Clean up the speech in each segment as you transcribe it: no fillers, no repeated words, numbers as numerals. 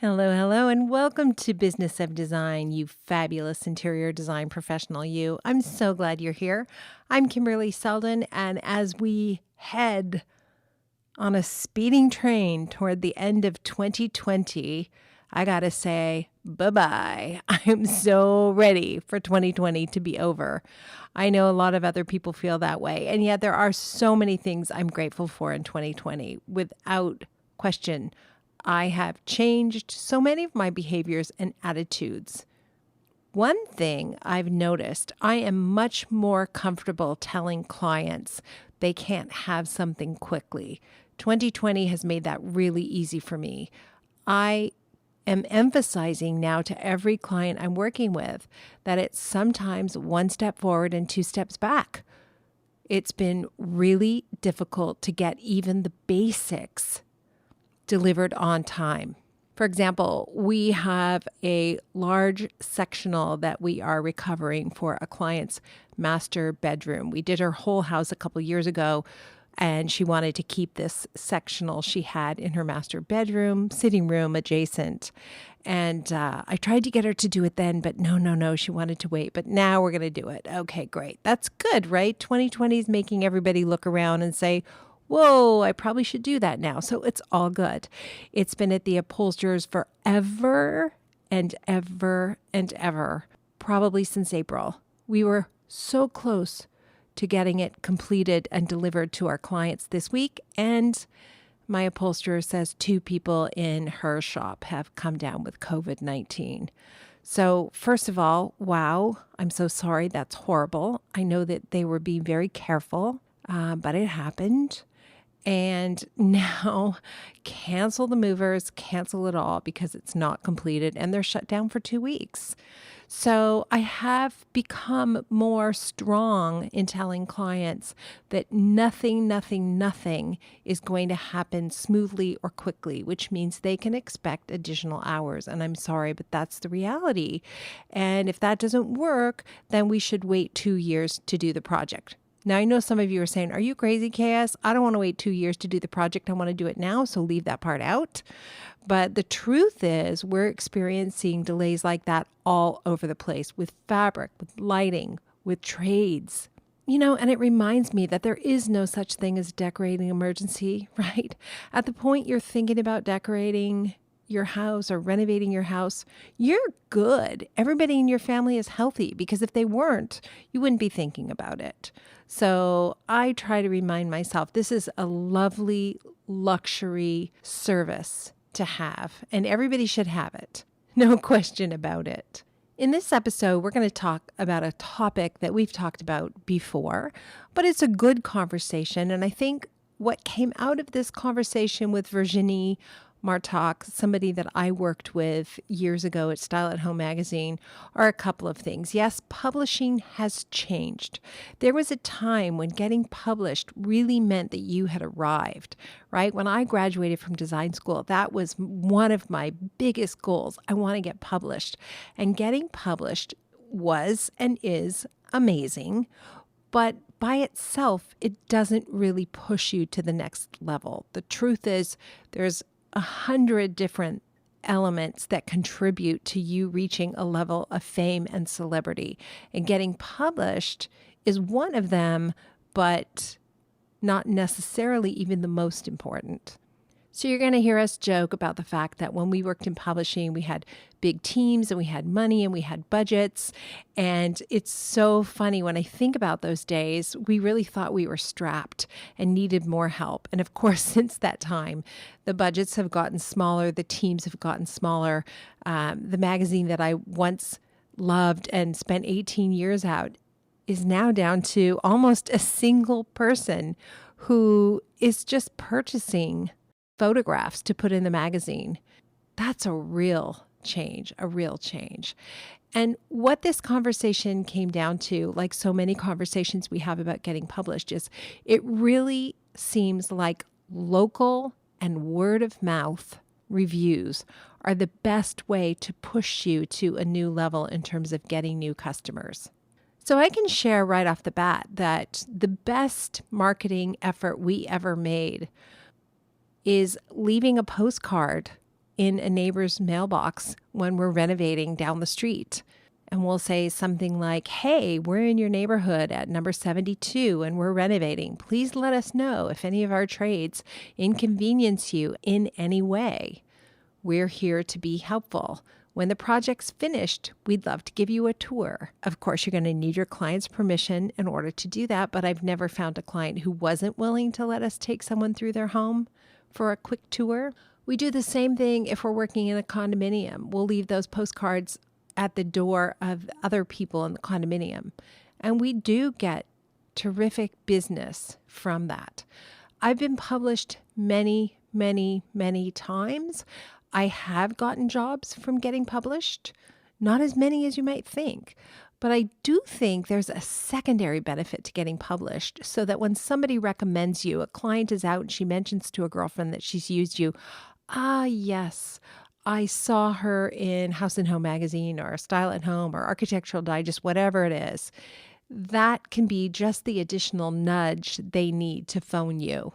Hello, hello, and welcome to Business of Design, you fabulous interior design professional, you. I'm so glad you're here. I'm Kimberley Seldon, and as we head on a speeding train toward the end of 2020, I gotta say bye-bye. I'm so ready for 2020 to be over. I know a lot of other people feel that way, and yet there are so many things I'm grateful for in 2020, without question. I have changed so many of my behaviors and attitudes. One thing I've noticed, I am much more comfortable telling clients they can't have something quickly. 2020 has made that really easy for me. I am emphasizing now to every client I'm working with that it's sometimes one step forward and two steps back. It's been really difficult to get even the basics delivered on time. For example, we have a large sectional that we are recovering for a client's master bedroom. We did her whole house a couple years ago, and she wanted to keep this sectional she had in her master bedroom, sitting room adjacent. And I tried to get her to do it then, but no, she wanted to wait. But now we're going to do it. Okay, great. That's good, right? 2020 is making everybody look around and say, whoa, I probably should do that now. So it's all good. It's been at the upholsterers forever and ever and ever, probably since April. We were so close to getting it completed and delivered to our clients this week. And my upholsterer says 2 people in her shop have come down with COVID-19. So first of all, wow, I'm so sorry. That's horrible. I know that they were being very careful, but it happened. And now cancel the movers, cancel it all because it's not completed and they're shut down for 2 weeks. So I have become more strong in telling clients that nothing is going to happen smoothly or quickly, which means they can expect additional hours. And I'm sorry, but that's the reality. And if that doesn't work, then we should wait 2 years to do the project. Now, I know some of you are saying, are you crazy, KS? I don't want to wait 2 years to do the project. I want to do it now, so leave that part out. But the truth is, we're experiencing delays like that all over the place with fabric, with lighting, with trades. And it reminds me that there is no such thing as decorating emergency, right? At the point you're thinking about decorating your house or renovating your house, you're good. Everybody in your family is healthy because if they weren't, you wouldn't be thinking about it. So I try to remind myself this is a lovely luxury service to have, and everybody should have it. No question about it. In this episode, we're going to talk about a topic that we've talked about before, but it's a good conversation. And I think what came out of this conversation with Virginie Martocq, somebody that I worked with years ago at Style at Home magazine, are a couple of things. Yes, publishing has changed. There was a time when getting published really meant that you had arrived, right? When I graduated from design school, that was one of my biggest goals. I want to get published. And getting published was and is amazing, but by itself, it doesn't really push you to the next level. The truth is, there's 100 different elements that contribute to you reaching a level of fame and celebrity. And getting published is one of them, but not necessarily even the most important. So you're going to hear us joke about the fact that when we worked in publishing, we had big teams and we had money and we had budgets. And it's so funny when I think about those days, we really thought we were strapped and needed more help. And of course, since that time, the budgets have gotten smaller, the teams have gotten smaller. The magazine that I once loved and spent 18 years at is now down to almost a single person who is just purchasing photographs to put in the magazine. That's a real change. And what this conversation came down to, like so many conversations we have about getting published, is it really seems like local and word of mouth reviews are the best way to push you to a new level in terms of getting new customers. So I can share right off the bat that the best marketing effort we ever made is leaving a postcard in a neighbor's mailbox when we're renovating down the street. And we'll say something like, hey, we're in your neighborhood at number 72 and we're renovating. Please let us know if any of our trades inconvenience you in any way. We're here to be helpful. When the project's finished, we'd love to give you a tour. Of course, you're going to need your client's permission in order to do that, but I've never found a client who wasn't willing to let us take someone through their home for a quick tour. We do the same thing if we're working in a condominium. We'll leave those postcards at the door of other people in the condominium. And we do get terrific business from that. I've been published many, many, many times. I have gotten jobs from getting published, not as many as you might think. But I do think there's a secondary benefit to getting published so that when somebody recommends you, a client is out and she mentions to a girlfriend that she's used you, yes, I saw her in House and Home magazine or Style at Home or Architectural Digest, whatever it is. That can be just the additional nudge they need to phone you.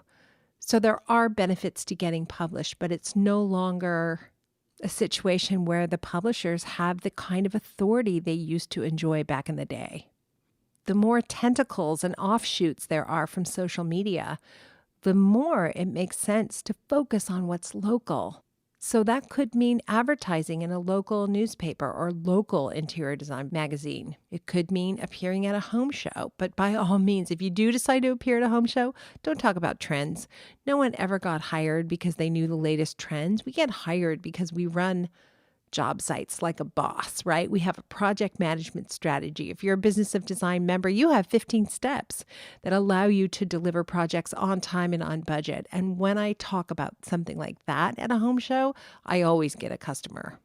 So there are benefits to getting published, but it's no longer a situation where the publishers have the kind of authority they used to enjoy back in the day. The more tentacles and offshoots there are from social media, the more it makes sense to focus on what's local. So that could mean advertising in a local newspaper or local interior design magazine. It could mean appearing at a home show. But by all means, if you do decide to appear at a home show, don't talk about trends. No one ever got hired because they knew the latest trends. We get hired because we run job sites like a boss, right? We have a project management strategy. If you're a Business of Design member, you have 15 steps that allow you to deliver projects on time and on budget. And when I talk about something like that at a home show, I always get a customer.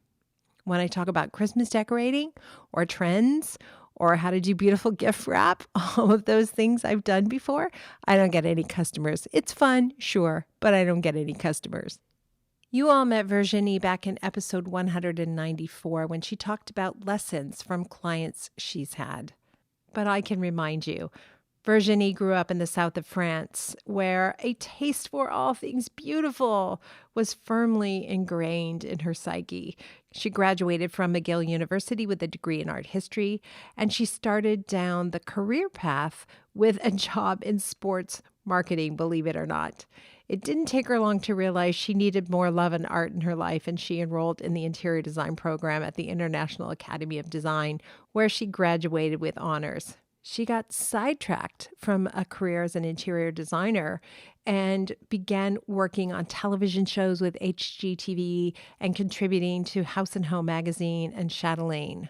When I talk about Christmas decorating or trends or how to do beautiful gift wrap, all of those things I've done before, I don't get any customers. It's fun, sure, but I don't get any customers. You all met Virginie back in episode 194 when she talked about lessons from clients she's had. But I can remind you, Virginie grew up in the south of France, where a taste for all things beautiful was firmly ingrained in her psyche. She graduated from McGill University with a degree in art history, and she started down the career path with a job in sports marketing, believe it or not. It didn't take her long to realize she needed more love and art in her life, and she enrolled in the interior design program at the International Academy of Design, where she graduated with honors. She got sidetracked from a career as an interior designer and began working on television shows with HGTV and contributing to House and Home magazine and Chatelaine.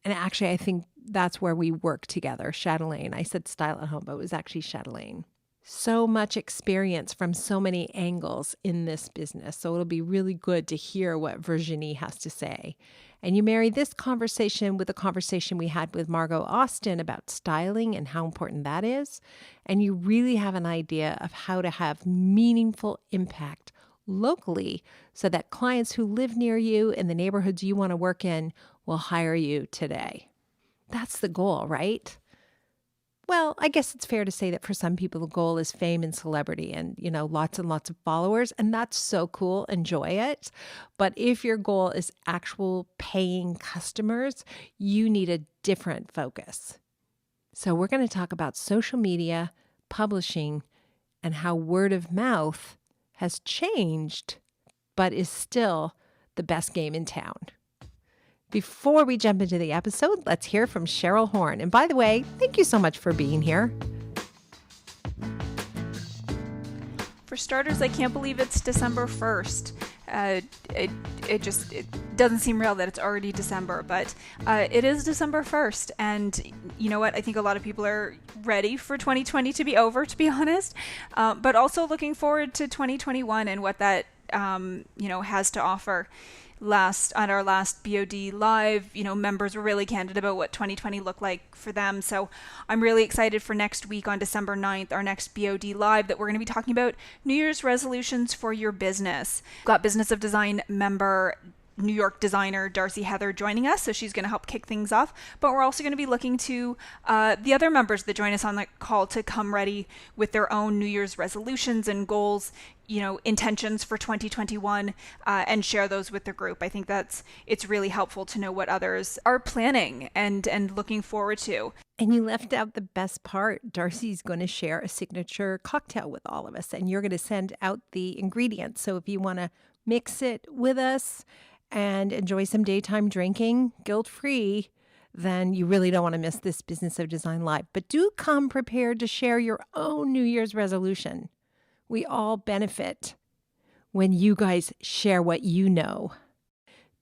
And actually, I think that's where we worked together, Chatelaine. I said Style at Home, but it was actually Chatelaine. So much experience from so many angles in this business. So it'll be really good to hear what Virginie has to say. And you marry this conversation with the conversation we had with Margot Austin about styling and how important that is. And you really have an idea of how to have meaningful impact locally so that clients who live near you in the neighborhoods you want to work in will hire you today. That's the goal, right? Well, I guess it's fair to say that for some people, the goal is fame and celebrity and, lots and lots of followers. And that's so cool. Enjoy it. But if your goal is actual paying customers, you need a different focus. So we're going to talk about social media, publishing, and how word of mouth has changed, but is still the best game in town. Before we jump into the episode, let's hear from Cheryl Horn. And by the way, thank you so much for being here. For starters, I can't believe it's December 1st. It doesn't seem real that it's already December, but it is December 1st. And you know what? I think a lot of people are ready for 2020 to be over, to be honest, but also looking forward to 2021 and what that has to offer. On our last BOD Live, members were really candid about what 2020 looked like for them. So I'm really excited for next week on December 9th, our next BOD Live, that we're going to be talking about New Year's resolutions for your business. We've got Business of Design member New York designer Darcy Heather joining us, so she's going to help kick things off. But we're also going to be looking to the other members that join us on the call to come ready with their own New Year's resolutions and goals, intentions for 2021, and share those with the group. I think it's really helpful to know what others are planning and looking forward to. And you left out the best part. Darcy's going to share a signature cocktail with all of us, and you're going to send out the ingredients. So if you want to mix it with us and enjoy some daytime drinking, guilt-free, then you really don't want to miss this Business of Design Live. But do come prepared to share your own New Year's resolution. We all benefit when you guys share what you know.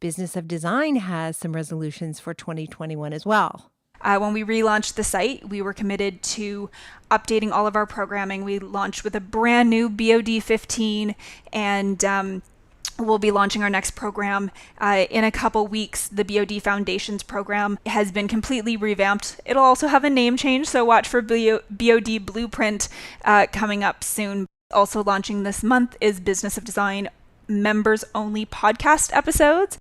Business of Design has some resolutions for 2021 as well. When we relaunched the site, we were committed to updating all of our programming. We launched with a brand new BOD 15, and we'll be launching our next program in a couple weeks. The BOD Foundations program has been completely revamped. It'll also have a name change, so watch for BOD Blueprint coming up soon. Also launching this month is Business of Design members-only podcast episodes.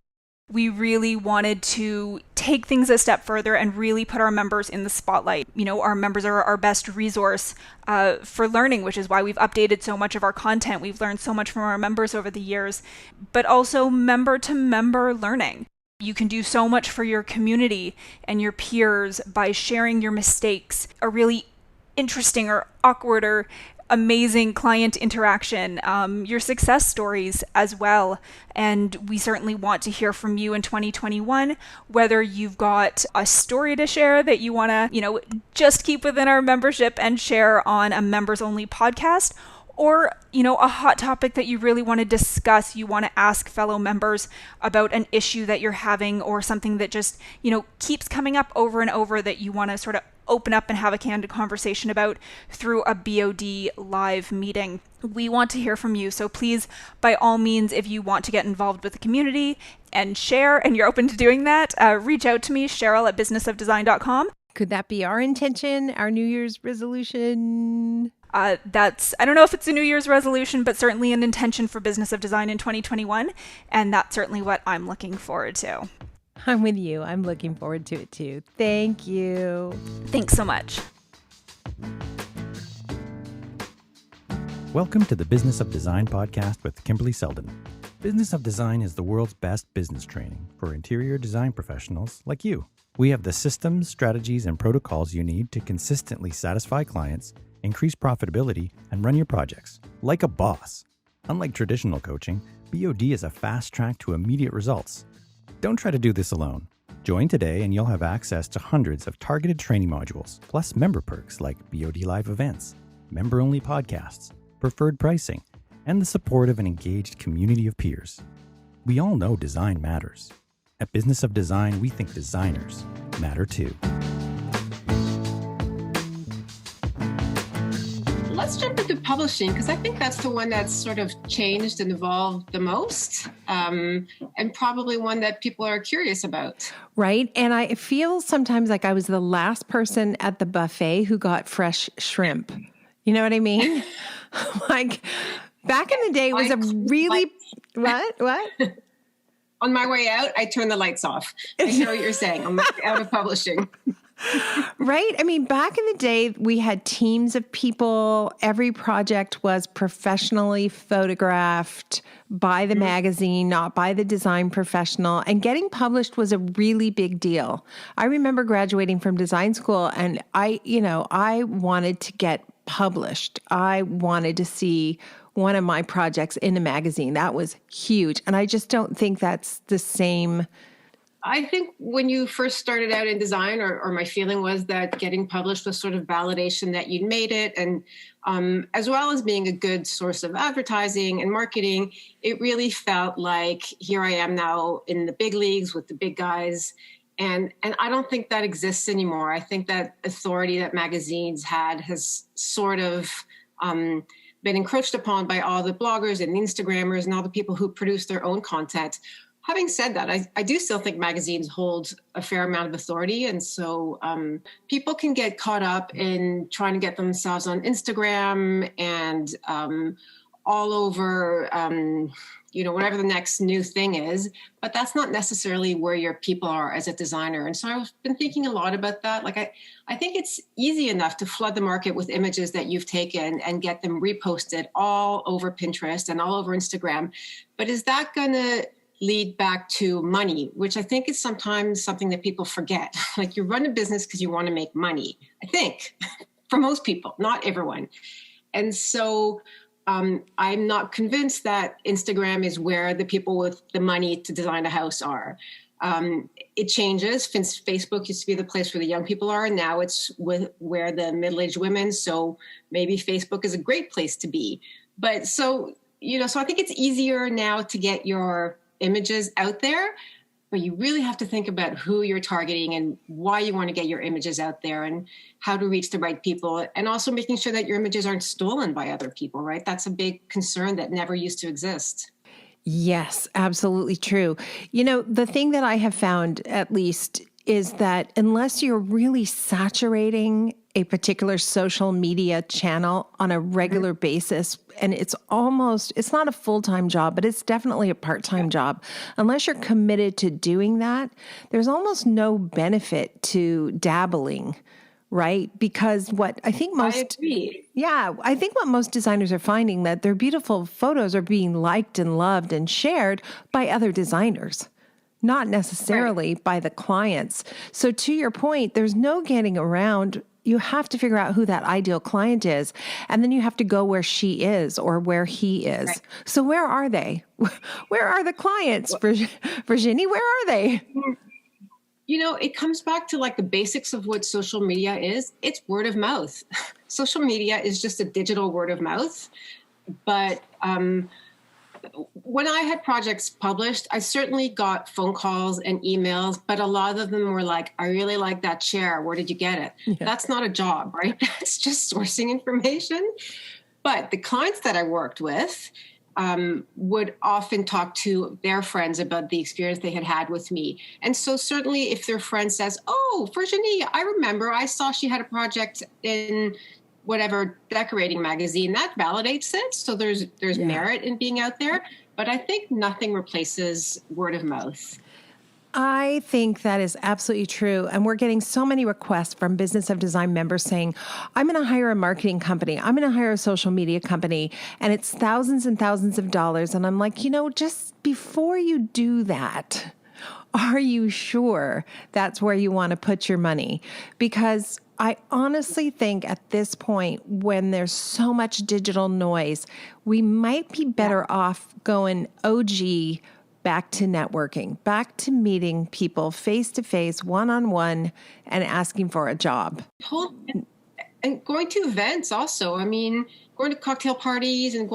We really wanted to take things a step further and really put our members in the spotlight. Our members are our best resource for learning, which is why we've updated so much of our content. We've learned so much from our members over the years, but also member-to-member learning. You can do so much for your community and your peers by sharing your mistakes, a really interesting or awkward or amazing client interaction, your success stories as well. And we certainly want to hear from you in 2021, whether you've got a story to share that you want to, just keep within our membership and share on a members only podcast, or, a hot topic that you really want to discuss. You want to ask fellow members about an issue that you're having, or something that just, keeps coming up over and over that you want to sort of open up and have a candid conversation about through a BOD live meeting. We want to hear from you. So please, by all means, if you want to get involved with the community and share, and you're open to doing that, reach out to me, Cheryl@businessofdesign.com. Could that be our intention, our New Year's resolution? I don't know if it's a New Year's resolution, but certainly an intention for Business of Design in 2021. And that's certainly what I'm looking forward to. I'm with you. I'm looking forward to it too. Thank you. Thanks so much. Welcome to the Business of Design podcast with Kimberley Seldon. Business of Design is the world's best business training for interior design professionals like you. We have the systems, strategies, and protocols you need to consistently satisfy clients, increase profitability, and run your projects like a boss. Unlike traditional coaching, BOD is a fast track to immediate results. Don't try to do this alone. Join today and you'll have access to hundreds of targeted training modules, plus member perks like BOD Live events, member-only podcasts, preferred pricing, and the support of an engaged community of peers. We all know design matters. At Business of Design, we think designers matter too. Let's jump into publishing, because I think that's the one that's sort of changed and evolved the most, and probably one that people are curious about. Right. And I feel sometimes like I was the last person at the buffet who got fresh shrimp. You know what I mean? Like back in the day, it was a really, what? On my way out, I turned the lights off. I hear what you're saying. I'm out of publishing. Right? I mean, back in the day, we had teams of people. Every project was professionally photographed by the magazine, not by the design professional. And getting published was a really big deal. I remember graduating from design school and I wanted to get published. I wanted to see one of my projects in a magazine. That was huge. And I just don't think that's the same. I think when you first started out in design, or my feeling was that getting published was sort of validation that you'd made it. And as well as being a good source of advertising and marketing, it really felt like here I am now in the big leagues with the big guys. And I don't think that exists anymore. I think that authority that magazines had has sort of been encroached upon by all the bloggers and Instagrammers and all the people who produce their own content. Having said that, I do still think magazines hold a fair amount of authority. And so people can get caught up in trying to get themselves on Instagram and all over whatever the next new thing is, but that's not necessarily where your people are as a designer. And so I've been thinking a lot about that. Like I think it's easy enough to flood the market with images that you've taken and get them reposted all over Pinterest and all over Instagram. But is that going to lead back to money, which I think is sometimes something that people forget? Like, you run a business because you want to make money, I think, for most people, not everyone. And so I'm not convinced that Instagram is where the people with the money to design a house are. It changes. Facebook used to be the place where the young people are. Now it's where the middle-aged women. So maybe Facebook is a great place to be. But so I think it's easier now to get your images out there, but you really have to think about who you're targeting and why you want to get your images out there and how to reach the right people, and also making sure that your images aren't stolen by other people, right? That's a big concern that never used to exist. Yes, absolutely true. The thing that I have found, at least, is that unless you're really saturating a particular social media channel on a regular basis, and it's not a full-time job, but it's definitely a part-time job. Unless you're committed to doing that, there's almost no benefit to dabbling, right? Because I think what most designers are finding, that their beautiful photos are being liked and loved and shared by other designers, not necessarily by the clients. So to your point, there's no getting around. You have to figure out who that ideal client is, and then you have to go where she is or where he is. Right. So where are they? Where are the clients, Virginie? Where are they? It comes back to like the basics of what social media is. It's word of mouth. Social media is just a digital word of mouth. But when I had projects published, I certainly got phone calls and emails, but a lot of them were like, I really like that chair. Where did you get it? Yeah. That's not a job, right? It's just sourcing information. But the clients that I worked with would often talk to their friends about the experience they had with me. And so certainly if their friend says, oh, Virginie, I remember I saw she had a project in whatever decorating magazine, that validates it. So there's merit in being out there. But I think nothing replaces word of mouth. I think that is absolutely true. And we're getting so many requests from Business of Design members saying, I'm going to hire a marketing company. I'm going to hire a social media company. And it's thousands and thousands of dollars. And I'm like, just before you do that, are you sure that's where you want to put your money? Because I honestly think at this point, when there's so much digital noise, we might be better off going OG, back to networking, back to meeting people face-to-face, one-on-one, and asking for a job. And going to events also. I mean, going to cocktail parties and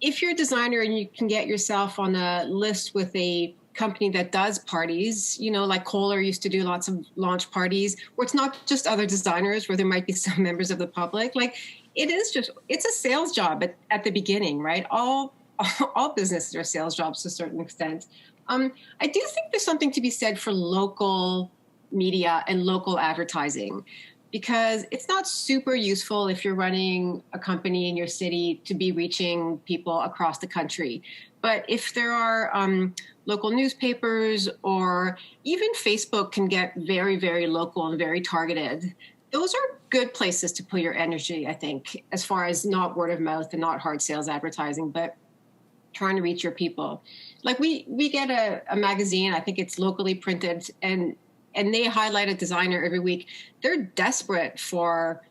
if you're a designer and you can get yourself on a list with a company that does parties, like Kohler used to do lots of launch parties, where it's not just other designers, where there might be some members of the public. Like, it's a sales job at the beginning, right? All businesses are sales jobs to a certain extent. I do think there's something to be said for local media and local advertising, because it's not super useful if you're running a company in your city to be reaching people across the country. But if there are local newspapers, or even Facebook can get very, very local and very targeted, those are good places to put your energy, I think, as far as not word of mouth and not hard sales advertising, but trying to reach your people. Like we get a magazine, I think it's locally printed, and they highlight a designer every week. They're desperate for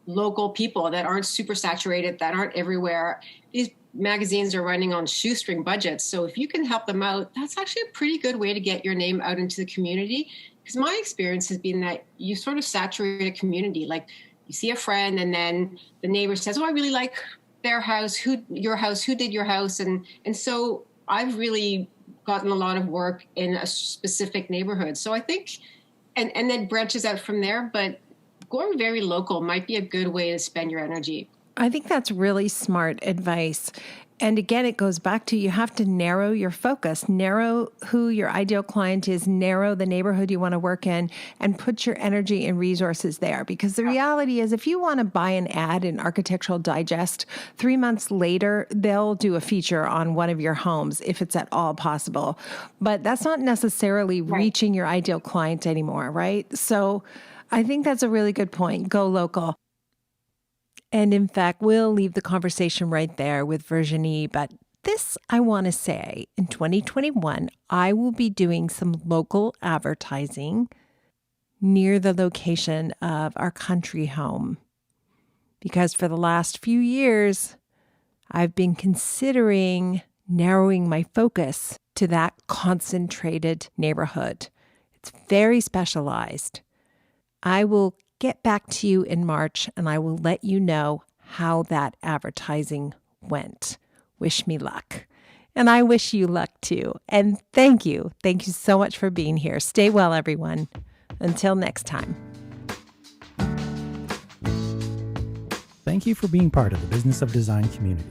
local people that aren't super saturated, that aren't everywhere. These magazines are running on shoestring budgets. So if you can help them out, that's actually a pretty good way to get your name out into the community. Because my experience has been that you sort of saturate a community. Like, you see a friend and then the neighbor says, oh, I really like their house, who did your house? And so I've really gotten a lot of work in a specific neighborhood. So I think, and then branches out from there, but going very local might be a good way to spend your energy. I think that's really smart advice. And again, it goes back to you have to narrow your focus, narrow who your ideal client is, narrow the neighborhood you want to work in, and put your energy and resources there. Because the reality is, if you want to buy an ad in Architectural Digest, 3 months later, they'll do a feature on one of your homes if it's at all possible. But that's not necessarily reaching your ideal client anymore, right? So I think that's a really good point. Go local. And in fact, we'll leave the conversation right there with Virginie. But this, I want to say, in 2021, I will be doing some local advertising near the location of our country home. Because for the last few years, I've been considering narrowing my focus to that concentrated neighborhood. It's very specialized. I will get back to you in March, and I will let you know how that advertising went. Wish me luck. And I wish you luck too. And thank you. Thank you so much for being here. Stay well, everyone. Until next time. Thank you for being part of the Business of Design community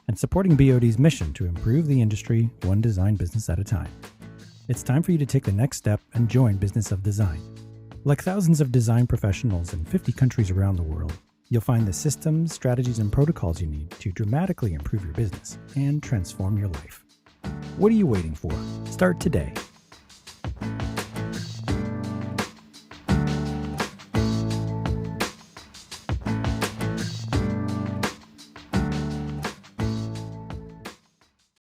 and supporting BOD's mission to improve the industry one design business at a time. It's time for you to take the next step and join Business of Design. Like thousands of design professionals in 50 countries around the world, you'll find the systems, strategies, and protocols you need to dramatically improve your business and transform your life. What are you waiting for? Start today.